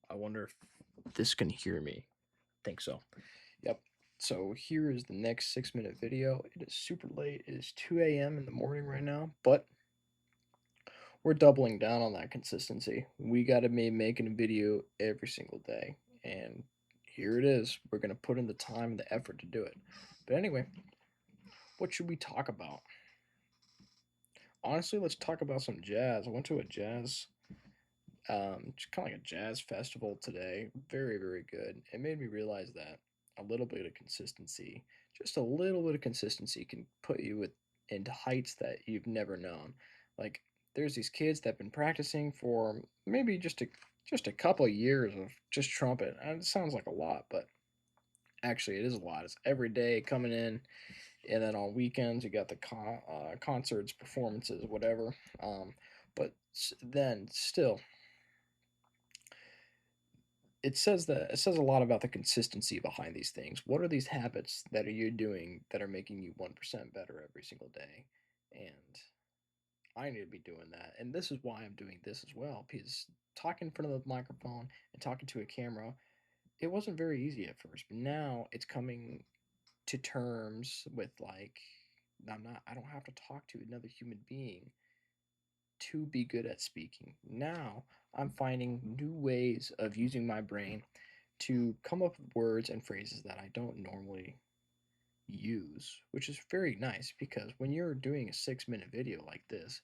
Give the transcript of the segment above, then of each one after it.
I wonder if this can hear me. Think so. Yep. So here is the next 6-minute video. It is super late. It is 2 a.m. in the morning right now, but we're doubling down on that consistency. We got to be making a video every single day. And here it is. We're going to put in the time and the effort to do it. But anyway, what should we talk about? Honestly, let's talk about some jazz. I went to a jazz just kind of like a jazz festival today. Very, very good. It made me realize that a little bit of consistency, just a little bit of consistency, can put you into heights that you've never known. Like there's these kids that have been practicing for maybe just a couple of years of just trumpet. And it sounds like a lot, but actually it is a lot. It's every day coming in, and then on weekends you got the concerts, performances, whatever. But then still it says a lot about the consistency behind these things. What are these habits that are you doing that are making you 1% better every single day? And I need to be doing that. And this is why I'm doing this as well, because talking in front of the microphone and talking to a camera, it wasn't very easy at first, but now it's coming to terms with like I don't have to talk to another human being to be good at speaking. Now I'm finding new ways of using my brain to come up with words and phrases that I don't normally use, which is very nice because when you're doing a 6-minute video like this,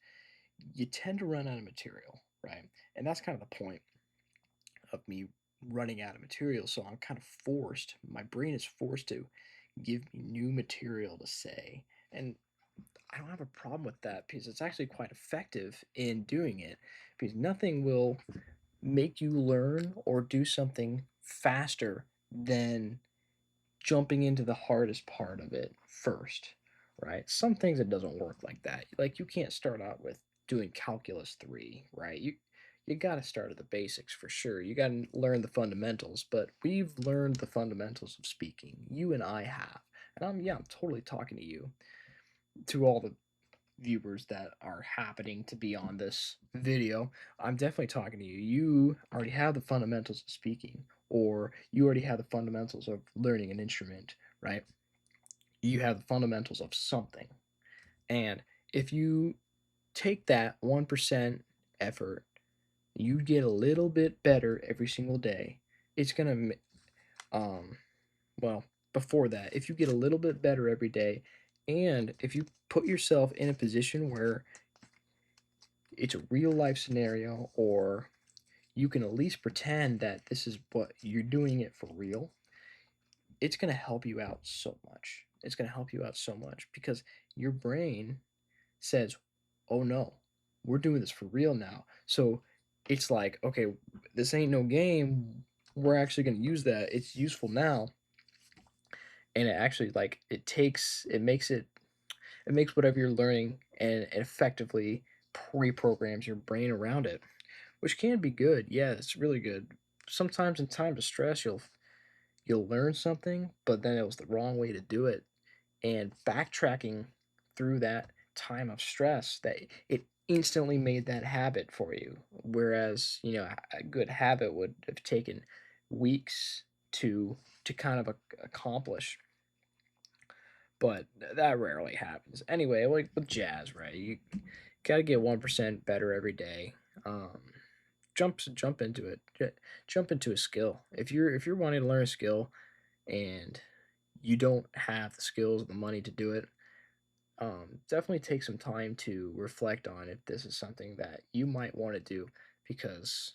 you tend to run out of material, right? And that's kind of the point of me running out of material. So I'm kind of forced, my brain is forced to give me new material to say. And I don't have a problem with that because it's actually quite effective in doing it because nothing will make you learn or do something faster than jumping into the hardest part of it first, right? Some things it doesn't work like that. Like you can't start out with doing calculus 3, right? You got to start at the basics for sure. You got to learn the fundamentals, but we've learned the fundamentals of speaking. You and I have. And I'm totally talking to you, to all the viewers that are happening to be on this video. I'm definitely talking to you. You already have the fundamentals of speaking, or you already have the fundamentals of learning an instrument, right? You have the fundamentals of something. And if you take that 1% effort, you get a little bit better every single day. It's going to, well, before that, if you get a little bit better every day, and if you put yourself in a position where it's a real life scenario, or you can at least pretend that this is what you're doing it for real, it's going to help you out so much. It's going to help you out so much because your brain says, oh no, we're doing this for real now. So it's like, okay, this ain't no game. We're actually going to use that. It's useful now. And it actually, like, it makes whatever you're learning and it effectively pre-programs your brain around it, which can be good. Yeah, it's really good. Sometimes in times of stress, you'll learn something, but then it was the wrong way to do it, and backtracking through that time of stress, that it instantly made that habit for you. Whereas, a good habit would have taken weeks to kind of accomplish, but that rarely happens. Anyway, like with jazz, right? You got to get 1% better every day. Um, jump into it. Jump into a skill. If you're wanting to learn a skill and you don't have the skills or the money to do it, definitely take some time to reflect on if this is something that you might want to do, because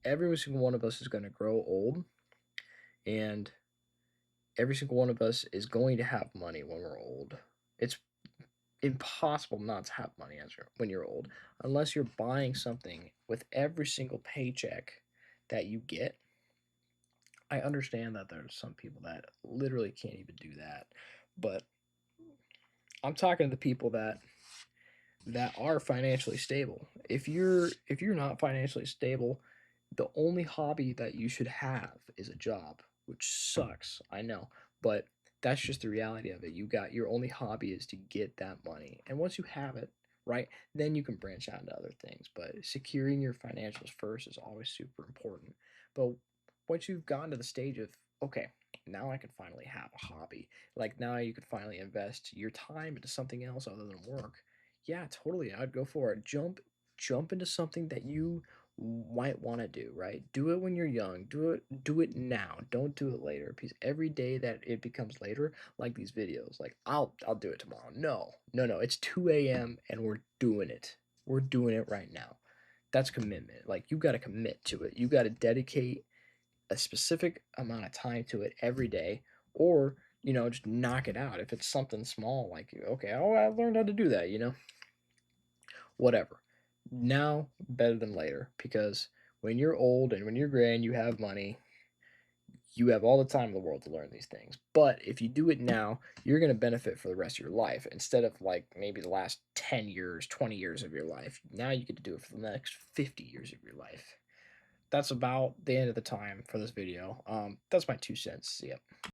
every single one of us is going to grow old, and every single one of us is going to have money when we're old. It's impossible not to have money when you're old, unless you're buying something with every single paycheck that you get. I understand that there's some people that literally can't even do that, but I'm talking to the people that are financially stable. If you're not financially stable, the only hobby that you should have is a job, which sucks, I know, but that's just the reality of it. You got your only hobby is to get that money. And once you have it, right? Then you can branch out into other things. But securing your financials first is always super important. But once you've gotten to the stage of, okay, now I can finally have a hobby, like now you can finally invest your time into something else other than work. Yeah, totally. I'd go for it. Jump into something that you might want to do, right? Do it when you're young. Do it now. Don't do it later because every day that it becomes later, like these videos, like I'll do it tomorrow. No. No, no. It's 2 a.m. and we're doing it. We're doing it right now. That's commitment. Like you got to commit to it. You got to dedicate a specific amount of time to it every day, or just knock it out if it's something small, like, okay, oh, I learned how to do that, whatever. Now better than later, because when you're old and when you're gray and you have money, you have all the time in the world to learn these things. But if you do it now, you're going to benefit for the rest of your life instead of like maybe the last 10 years, 20 years of your life. Now you get to do it for the next 50 years of your life. That's about the end of the time for this video. That's my 2 cents. See ya.